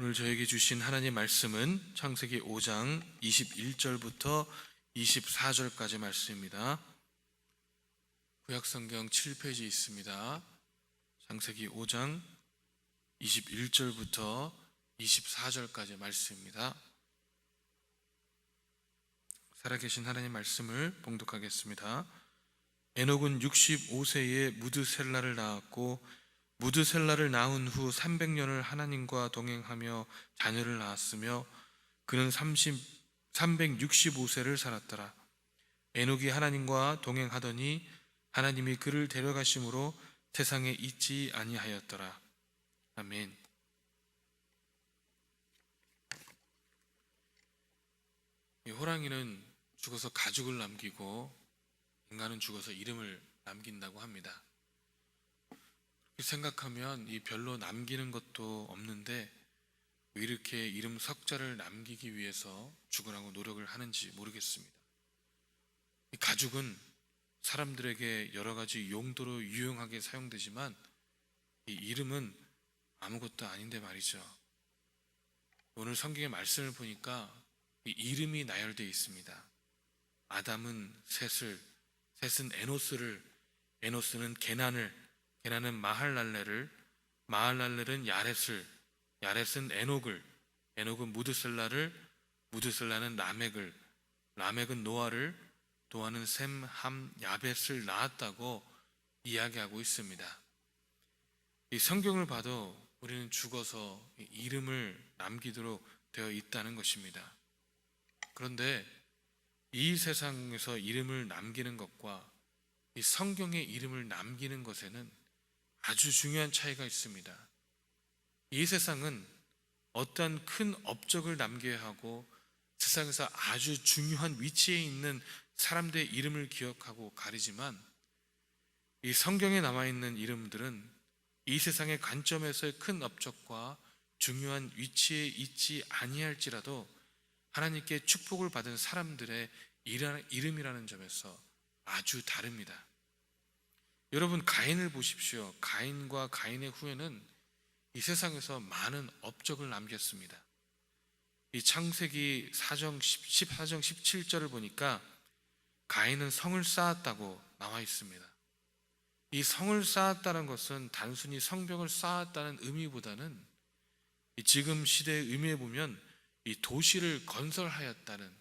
오늘 저에게 주신 하나님 말씀은 창세기 5장 21절부터 24절까지 말씀입니다. 구약성경 7페이지 있습니다. 창세기 5장 21절부터 24절까지 말씀입니다. 살아계신 하나님 말씀을 봉독하겠습니다. 에녹은 65세에 무드셀라를 낳았고 무드셀라를 낳은 후 300년을 하나님과 동행하며 자녀를 낳았으며 그는 365세를 살았더라. 에녹이 하나님과 동행하더니 하나님이 그를 데려가심으로 세상에 있지 아니하였더라. 아멘. 이 호랑이는 죽어서 가죽을 남기고 인간은 죽어서 이름을 남긴다고 합니다. 생각하면 이 별로 남기는 것도 없는데 왜 이렇게 이름 석자를 남기기 위해서 죽으라고 노력을 하는지 모르겠습니다. 이 가죽은 사람들에게 여러 가지 용도로 유용하게 사용되지만 이 이름은 아무것도 아닌데 말이죠. 오늘 성경의 말씀을 보니까 이 이름이 나열되어 있습니다. 아담은 셋을, 셋은 에노스를, 에노스는 게난을, 게난은 마할랄렐을, 마할랄렐은 야렛을, 야렛은 에녹을, 에녹은 무드셀라를, 무드셀라는 라멕을, 라멕은 노아를, 노아는 셈, 함, 야벳을 낳았다고 이야기하고 있습니다. 이 성경을 봐도 우리는 죽어서 이름을 남기도록 되어 있다는 것입니다. 그런데 이 세상에서 이름을 남기는 것과 이 성경의 이름을 남기는 것에는 아주 중요한 차이가 있습니다. 이 세상은 어떠한 큰 업적을 남겨야 하고 세상에서 아주 중요한 위치에 있는 사람들의 이름을 기억하고 가리지만 이 성경에 남아있는 이름들은 이 세상의 관점에서의 큰 업적과 중요한 위치에 있지 아니할지라도 하나님께 축복을 받은 사람들의 이름이라는 점에서 아주 다릅니다. 여러분, 가인을 보십시오. 가인과 가인의 후예는 이 세상에서 많은 업적을 남겼습니다. 이 창세기 14장 17절을 보니까 가인은 성을 쌓았다고 나와 있습니다. 이 성을 쌓았다는 것은 단순히 성벽을 쌓았다는 의미보다는 지금 시대의 의미에 보면 이 도시를 건설하였다는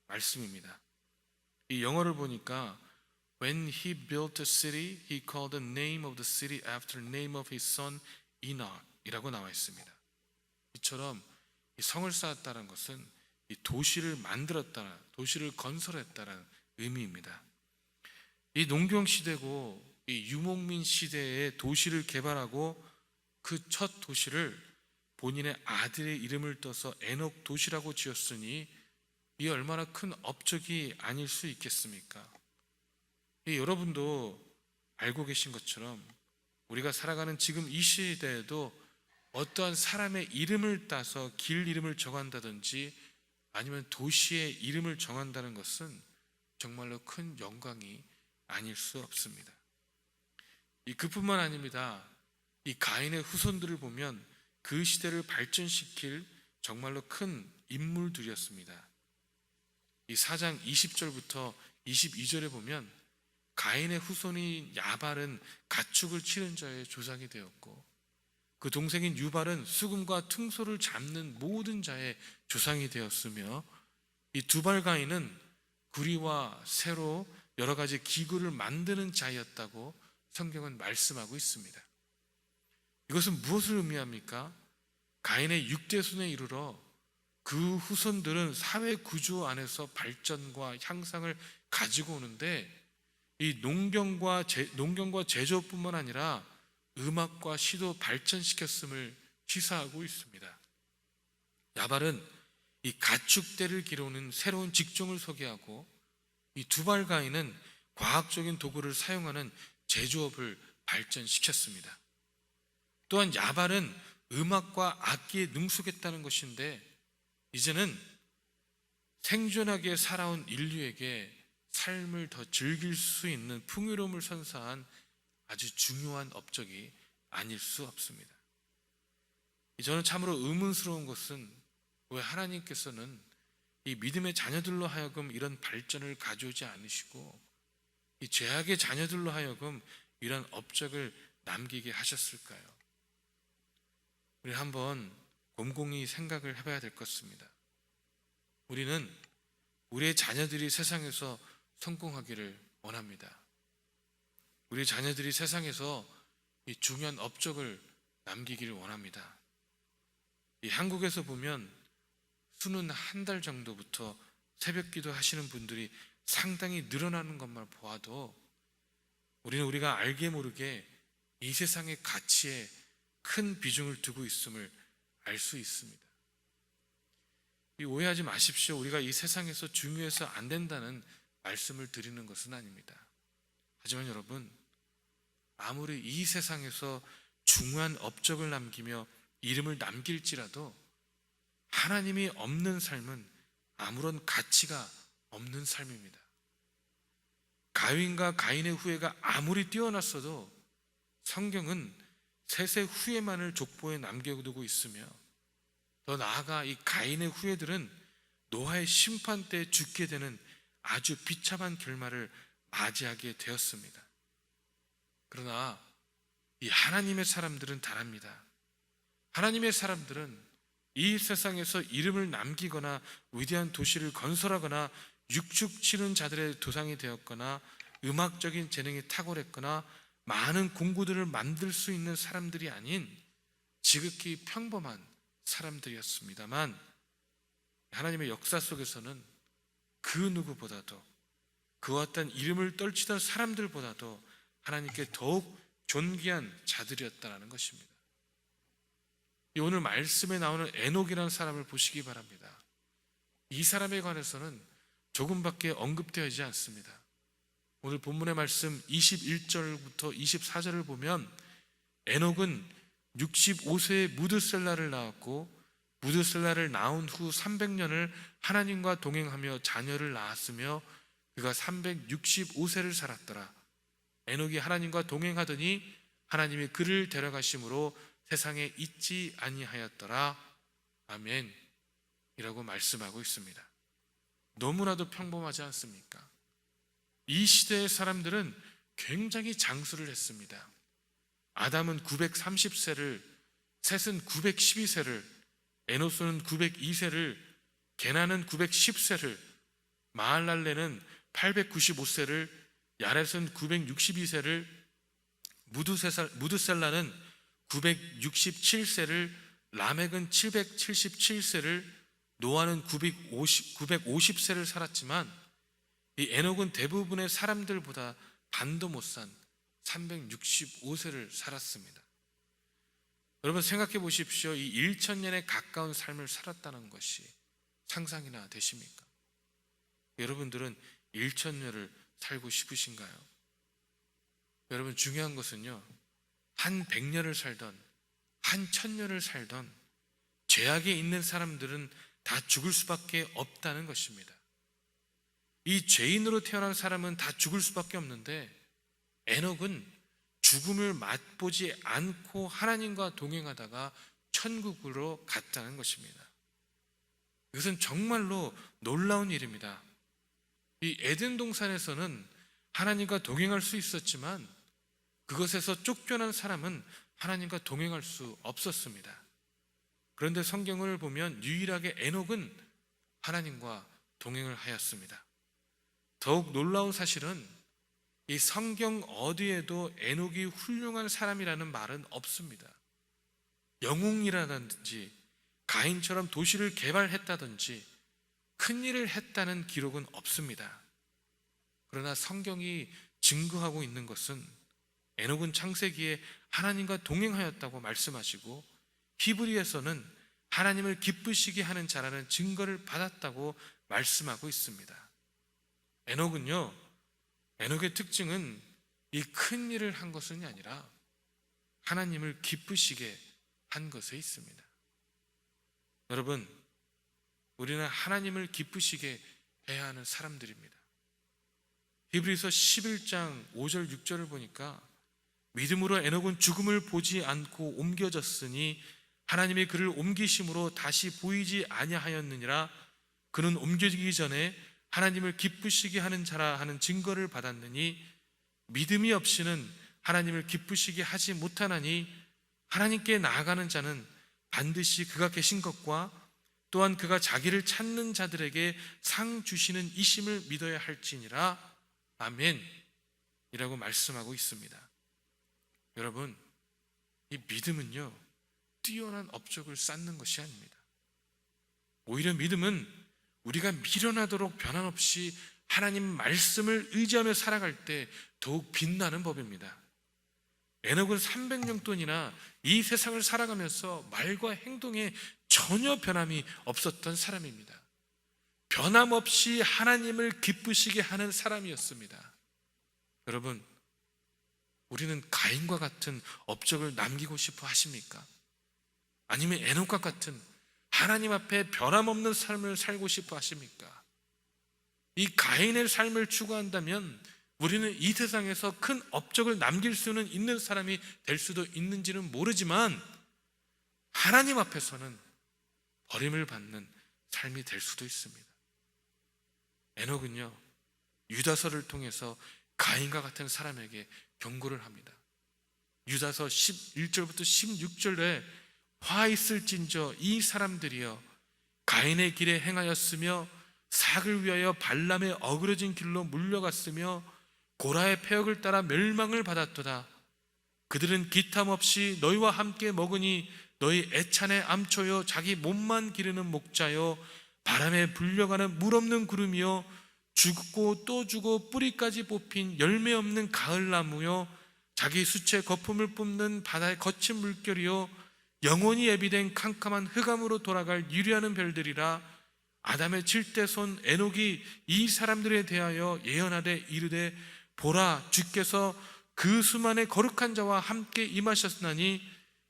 말씀입니다. 이 영어를 보니까 When he built a city, he called the name of the city after the name of his son Enoch 이라고 나와 있습니다. 이처럼 이 성을 쌓았다는 것은 이 도시를 만들었다는, 도시를 건설했다는 의미입니다. 이 농경 시대고 이 유목민 시대에 도시를 개발하고 그 첫 도시를 본인의 아들의 이름을 떠서 에녹 도시라고 지었으니 이 얼마나 큰 업적이 아닐 수 있겠습니까? 여러분도 알고 계신 것처럼 우리가 살아가는 지금 이 시대에도 어떠한 사람의 이름을 따서 길 이름을 정한다든지 아니면 도시의 이름을 정한다는 것은 정말로 큰 영광이 아닐 수 없습니다. 그뿐만 아닙니다. 이 가인의 후손들을 보면 그 시대를 발전시킬 정말로 큰 인물들이었습니다. 이 4장 20절부터 22절에 보면 가인의 후손인 야발은 가축을 치는 자의 조상이 되었고 그 동생인 유발은 수금과 퉁소를 잡는 모든 자의 조상이 되었으며 이 두발 가인은 구리와 새로 여러 가지 기구를 만드는 자였다고 성경은 말씀하고 있습니다. 이것은 무엇을 의미합니까? 가인의 6대손에 이르러 그 후손들은 사회 구조 안에서 발전과 향상을 가지고 오는데 이 농경과 제조뿐만 아니라 음악과 시도 발전시켰음을 시사하고 있습니다. 야발은 이 가축대를 기르는 새로운 직종을 소개하고 이 두발 가인은 과학적인 도구를 사용하는 제조업을 발전시켰습니다. 또한 야발은 음악과 악기에 능숙했다는 것인데 이제는 생존하게 살아온 인류에게 삶을 더 즐길 수 있는 풍요로움을 선사한 아주 중요한 업적이 아닐 수 없습니다. 저는 참으로 의문스러운 것은 왜 하나님께서는 이 믿음의 자녀들로 하여금 이런 발전을 가져오지 않으시고 이 죄악의 자녀들로 하여금 이런 업적을 남기게 하셨을까요? 우리 한번 곰곰이 생각을 해봐야 될 것 같습니다. 우리는 우리의 자녀들이 세상에서 성공하기를 원합니다. 우리 자녀들이 세상에서 이 중요한 업적을 남기기를 원합니다. 이 한국에서 보면 수능 한 달 정도부터 새벽 기도 하시는 분들이 상당히 늘어나는 것만 보아도 우리는 우리가 알게 모르게 이 세상의 가치에 큰 비중을 두고 있음을 알 수 있습니다. 오해하지 마십시오. 우리가 이 세상에서 중요해서 안 된다는 말씀을 드리는 것은 아닙니다. 하지만 여러분, 아무리 이 세상에서 중요한 업적을 남기며 이름을 남길지라도 하나님이 없는 삶은 아무런 가치가 없는 삶입니다. 가인과 가인의 후예가 아무리 뛰어났어도 성경은 셋의 후예만을 족보에 남겨두고 있으며 더 나아가 이 가인의 후예들은 노아의 심판 때 죽게 되는 아주 비참한 결말을 맞이하게 되었습니다. 그러나 이 하나님의 사람들은 다릅니다. 하나님의 사람들은 이 세상에서 이름을 남기거나 위대한 도시를 건설하거나 육축 치는 자들의 도상이 되었거나 음악적인 재능이 탁월했거나 많은 공구들을 만들 수 있는 사람들이 아닌 지극히 평범한 사람들이었습니다만 하나님의 역사 속에서는 그 누구보다도 그 어떤 이름을 떨치던 사람들보다도 하나님께 더욱 존귀한 자들이었다는 것입니다. 오늘 말씀에 나오는 에녹이라는 사람을 보시기 바랍니다. 이 사람에 관해서는 조금밖에 언급되어지지 않습니다. 오늘 본문의 말씀 21절부터 24절을 보면 에녹은 65세에 무드셀라를 낳았고 무드셀라를 낳은 후 300년을 하나님과 동행하며 자녀를 낳았으며 그가 365세를 살았더라. 에녹이 하나님과 동행하더니 하나님이 그를 데려가심으로 세상에 있지 아니하였더라. 아멘 이라고 말씀하고 있습니다. 너무나도 평범하지 않습니까? 이 시대의 사람들은 굉장히 장수를 했습니다. 아담은 930세를, 셋은 912세를, 에노스는 902세를, 게나는 910세를, 마할랄레는 895세를, 야렛은 962세를, 무드셀라는 967세를, 라멕은 777세를, 노아는 950세를 살았지만 이 에녹은 대부분의 사람들보다 반도 못 산 365세를 살았습니다. 여러분 생각해 보십시오. 이 1000년에 가까운 삶을 살았다는 것이 상상이나 되십니까? 여러분들은 1000년을 살고 싶으신가요? 여러분 중요한 것은요, 한 100년을 살던 한 1000년을 살던 죄악에 있는 사람들은 다 죽을 수밖에 없다는 것입니다. 이 죄인으로 태어난 사람은 다 죽을 수밖에 없는데 에녹은 죽음을 맛보지 않고 하나님과 동행하다가 천국으로 갔다는 것입니다. 이것은 정말로 놀라운 일입니다. 이 에덴 동산에서는 하나님과 동행할 수 있었지만 그것에서 쫓겨난 사람은 하나님과 동행할 수 없었습니다. 그런데 성경을 보면 유일하게 에녹은 하나님과 동행을 하였습니다. 더욱 놀라운 사실은 이 성경 어디에도 에녹이 훌륭한 사람이라는 말은 없습니다. 영웅이라든지 가인처럼 도시를 개발했다든지 큰일을 했다는 기록은 없습니다. 그러나 성경이 증거하고 있는 것은 에녹은 창세기에 하나님과 동행하였다고 말씀하시고 히브리에서는 하나님을 기쁘시게 하는 자라는 증거를 받았다고 말씀하고 있습니다. 에녹의 특징은 이 큰 일을 한 것은 아니라 하나님을 기쁘시게 한 것에 있습니다. 여러분, 우리는 하나님을 기쁘시게 해야 하는 사람들입니다. 히브리서 11장 5절 6절을 보니까 믿음으로 에녹은 죽음을 보지 않고 옮겨졌으니 하나님이 그를 옮기심으로 다시 보이지 아니하였느니라. 그는 옮겨지기 전에 하나님을 기쁘시게 하는 자라 하는 증거를 받았느니 믿음이 없이는 하나님을 기쁘시게 하지 못하나니 하나님께 나아가는 자는 반드시 그가 계신 것과 또한 그가 자기를 찾는 자들에게 상 주시는 이심을 믿어야 할지니라. 아멘 이라고 말씀하고 있습니다. 여러분, 이 믿음은요 뛰어난 업적을 쌓는 것이 아닙니다. 오히려 믿음은 우리가 미련하도록 변함없이 하나님 말씀을 의지하며 살아갈 때 더욱 빛나는 법입니다. 에녹은 300년 동안이나 이 세상을 살아가면서 말과 행동에 전혀 변함이 없었던 사람입니다. 변함없이 하나님을 기쁘시게 하는 사람이었습니다. 여러분, 우리는 가인과 같은 업적을 남기고 싶어 하십니까? 아니면 에녹과 같은 하나님 앞에 변함없는 삶을 살고 싶어 하십니까? 이 가인의 삶을 추구한다면 우리는 이 세상에서 큰 업적을 남길 수는 있는 사람이 될 수도 있는지는 모르지만 하나님 앞에서는 버림을 받는 삶이 될 수도 있습니다. 에녹은요 유다서를 통해서 가인과 같은 사람에게 경고를 합니다. 유다서 11절부터 16절에 화 있을진저 이 사람들이여 가인의 길에 행하였으며 삭을 위하여 발람의 어그러진 길로 물려갔으며 고라의 패역을 따라 멸망을 받았도다. 그들은 기탐 없이 너희와 함께 먹으니 너희 애찬의 암초여 자기 몸만 기르는 목자여 바람에 불려가는 물 없는 구름이여 죽고 또 죽어 뿌리까지 뽑힌 열매 없는 가을나무여 자기 수채 거품을 뿜는 바다의 거친 물결이여 영원히 예비된 캄캄한 흑암으로 돌아갈 유리하는 별들이라. 아담의 7대 손 에녹이 이 사람들에 대하여 예언하되 이르되 보라 주께서 그 수만의 거룩한 자와 함께 임하셨나니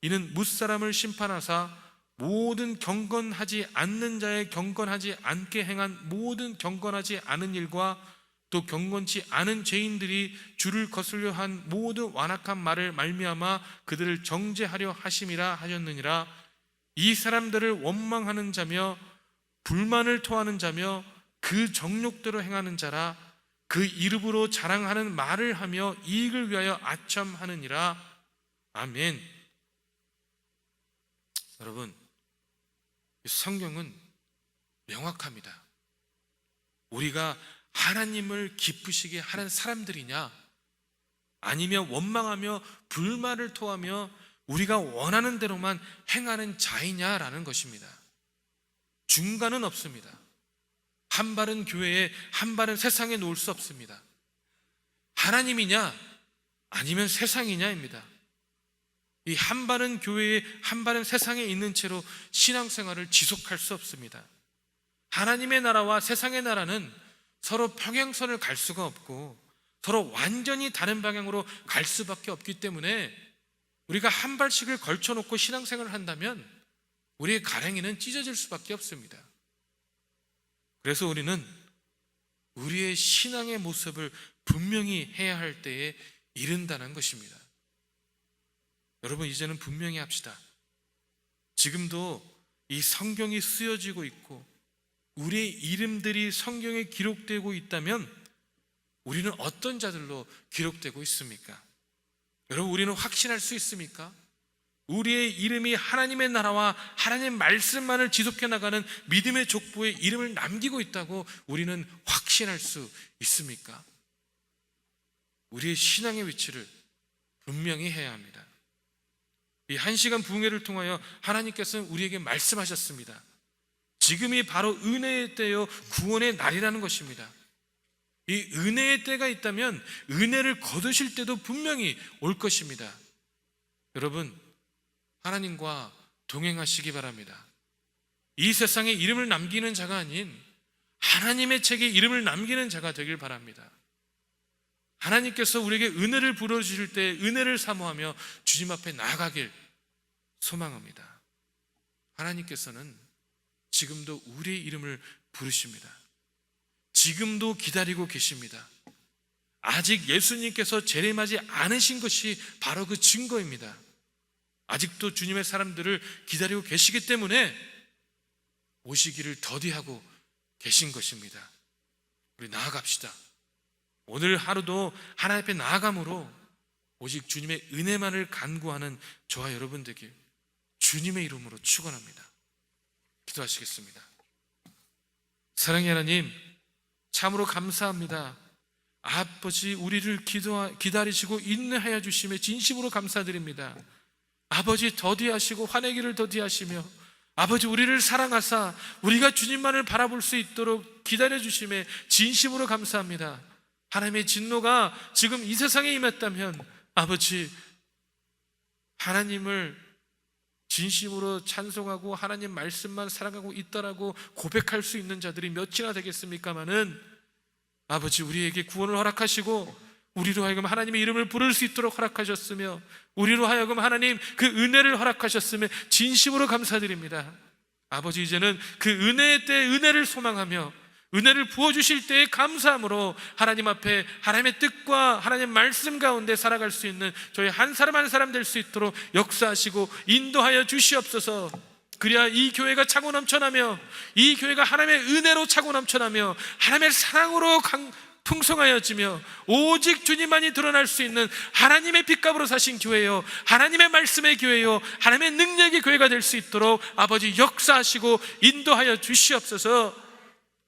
이는 뭇사람을 심판하사 모든 경건하지 않는 자의 경건하지 않게 행한 모든 경건하지 않은 일과 또 경건치 않은 죄인들이 주를 거슬려 한 모든 완악한 말을 말미암아 그들을 정죄하려 하심이라 하셨느니라. 이 사람들을 원망하는 자며 불만을 토하는 자며 그 정욕대로 행하는 자라. 그 이름으로 자랑하는 말을 하며 이익을 위하여 아첨하느니라. 아멘. 여러분, 성경은 명확합니다. 우리가 하나님을 기쁘시게 하는 사람들이냐, 아니면 원망하며 불만을 토하며 우리가 원하는 대로만 행하는 자이냐라는 것입니다. 중간은 없습니다. 한 발은 교회에 한 발은 세상에 놓을 수 없습니다. 하나님이냐 아니면 세상이냐입니다. 이 한 발은 교회에 한 발은 세상에 있는 채로 신앙생활을 지속할 수 없습니다. 하나님의 나라와 세상의 나라는 서로 평행선을 갈 수가 없고 서로 완전히 다른 방향으로 갈 수밖에 없기 때문에 우리가 한 발씩을 걸쳐놓고 신앙생활을 한다면 우리의 가랭이는 찢어질 수밖에 없습니다. 그래서 우리는 우리의 신앙의 모습을 분명히 해야 할 때에 이른다는 것입니다. 여러분, 이제는 분명히 합시다. 지금도 이 성경이 쓰여지고 있고 우리의 이름들이 성경에 기록되고 있다면 우리는 어떤 자들로 기록되고 있습니까? 여러분, 우리는 확신할 수 있습니까? 우리의 이름이 하나님의 나라와 하나님의 말씀만을 지속해 나가는 믿음의 족보에 이름을 남기고 있다고 우리는 확신할 수 있습니까? 우리의 신앙의 위치를 분명히 해야 합니다. 이 1시간 부흥회를 통하여 하나님께서는 우리에게 말씀하셨습니다. 지금이 바로 은혜의 때요 구원의 날이라는 것입니다. 이 은혜의 때가 있다면 은혜를 거두실 때도 분명히 올 것입니다. 여러분, 하나님과 동행하시기 바랍니다. 이 세상에 이름을 남기는 자가 아닌 하나님의 책에 이름을 남기는 자가 되길 바랍니다. 하나님께서 우리에게 은혜를 부어주실 때 은혜를 사모하며 주님 앞에 나아가길 소망합니다. 하나님께서는 지금도 우리의 이름을 부르십니다. 지금도 기다리고 계십니다. 아직 예수님께서 재림하지 않으신 것이 바로 그 증거입니다. 아직도 주님의 사람들을 기다리고 계시기 때문에 오시기를 더디하고 계신 것입니다. 우리 나아갑시다. 오늘 하루도 하나님 앞에 나아감으로 오직 주님의 은혜만을 간구하는 저와 여러분 되길 주님의 이름으로 축원합니다. 기도하시겠습니다. 사랑의 하나님, 참으로 감사합니다. 아버지, 우리를 기다리시고 인내하여 주심에 진심으로 감사드립니다. 아버지, 더디하시고 화내기를 더디하시며 아버지, 우리를 사랑하사 우리가 주님만을 바라볼 수 있도록 기다려 주심에 진심으로 감사합니다. 하나님의 진노가 지금 이 세상에 임했다면 아버지, 하나님을 진심으로 찬송하고 하나님 말씀만 사랑하고 있다라고 고백할 수 있는 자들이 몇이나 되겠습니까마는 아버지, 우리에게 구원을 허락하시고 우리로 하여금 하나님의 이름을 부를 수 있도록 허락하셨으며 우리로 하여금 하나님 그 은혜를 허락하셨음에 진심으로 감사드립니다. 아버지, 이제는 그 은혜의 때에 은혜를 소망하며 은혜를 부어주실 때에 감사함으로 하나님 앞에 하나님의 뜻과 하나님의 말씀 가운데 살아갈 수 있는 저희 한 사람 한 사람 될 수 있도록 역사하시고 인도하여 주시옵소서. 그래야 이 교회가 차고 넘쳐나며 이 교회가 하나님의 은혜로 차고 넘쳐나며 하나님의 사랑으로 풍성하여지며 오직 주님만이 드러날 수 있는 하나님의 빛값으로 사신 교회요, 하나님의 말씀의 교회요, 하나님의 능력의 교회가 될 수 있도록 아버지 역사하시고 인도하여 주시옵소서.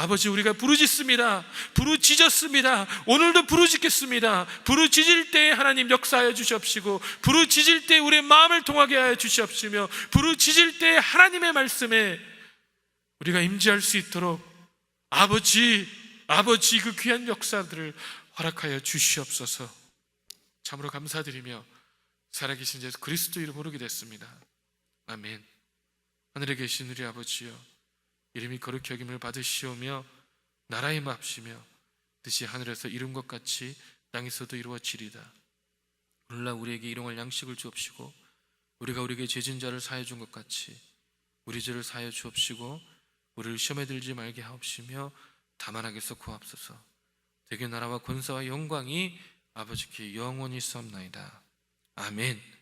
아버지, 우리가 부르짖습니다. 부르짖었습니다. 오늘도 부르짖겠습니다. 부르짖을 때에 하나님 역사하여 주시옵시고 부르짖을 때에 우리의 마음을 통하게 하여 주시옵시며 부르짖을 때에 하나님의 말씀에 우리가 임재할 수 있도록 아버지 그 귀한 역사들을 허락하여 주시옵소서. 참으로 감사드리며 살아계신 예수 그리스도 이름으로 기도했습니다. 아멘. 하늘에 계신 우리 아버지여, 이름이 거룩히 여김을 받으시오며 나라의 임하옵시며 뜻이 하늘에서 이룬 것 같이 땅에서도 이루어지리다. 오늘날 우리에게 일용할 양식을 주옵시고 우리가 우리에게 죄진 자를 사하여 준 것 같이 우리 죄를 사하여 주옵시고 우리를 시험에 들지 말게 하옵시며 다만 악에서 구하옵소서. 되게 나라와 권세와 영광이 아버지께 영원히 있사옵나이다. 아멘.